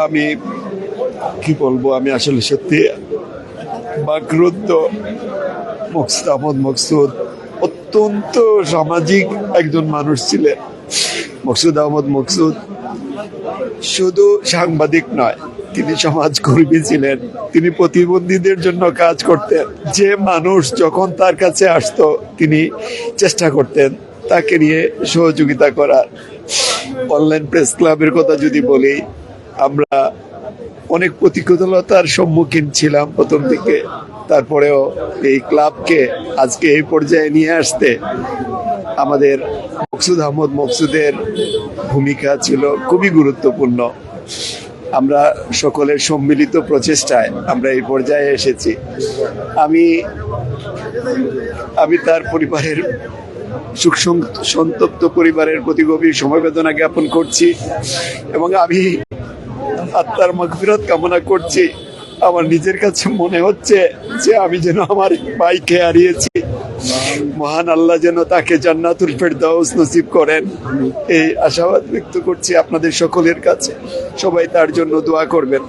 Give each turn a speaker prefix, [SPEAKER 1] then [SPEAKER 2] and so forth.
[SPEAKER 1] আমি কি বলবো, আমি আসলে সত্যি বাকরুদ্ধ। মকসুদ আহমদ মকসুদ অত্যন্ত সামাজিক একজন মানুষ ছিলেন। মকসুদ আহমদ মকসুদ শুধু সাংবাদিক নয়, তিনি সমাজকর্মী ছিলেন। তিনি প্রতিবন্ধীদের জন্য কাজ করতেন। যে মানুষ যখন তার কাছে আসতো তিনি চেষ্টা করতেন তাকে নিয়ে সহযোগিতা করার। অনলাইন প্রেস ক্লাবের কথা যদি বলি, আমরা অনেক প্রতিকূলতার সম্মুখীন ছিলাম প্রথম দিকে। তারপরেও এই ক্লাবকে আজকে এই পর্যায়ে নিয়ে আসতে আমাদের মকসুদ আহমদ মকসুদের ভূমিকা ছিল খুবই গুরুত্বপূর্ণ। আমরা সকলের সম্মিলিত প্রচেষ্টায় আমরা এই পর্যায়ে এসেছি। আমি তার পরিবারের সুখ সন্তপ্ত পরিবারের প্রতি গভীর সমবেদনা জ্ঞাপন করছি এবং আমি আত্মার মাগফিরাত কামনা করছি। আমার নিজের কাছে মনে হচ্ছে যে আমি যেন আমার ভাইকে হারিয়েছি। মহান আল্লাহ যেন তাকে জান্নাতুল ফেরদাউস নসিব করেন, এই আশাবাদ ব্যক্ত করছি আপনাদের সকলের কাছে। সবাই তার জন্য দোয়া করবেন।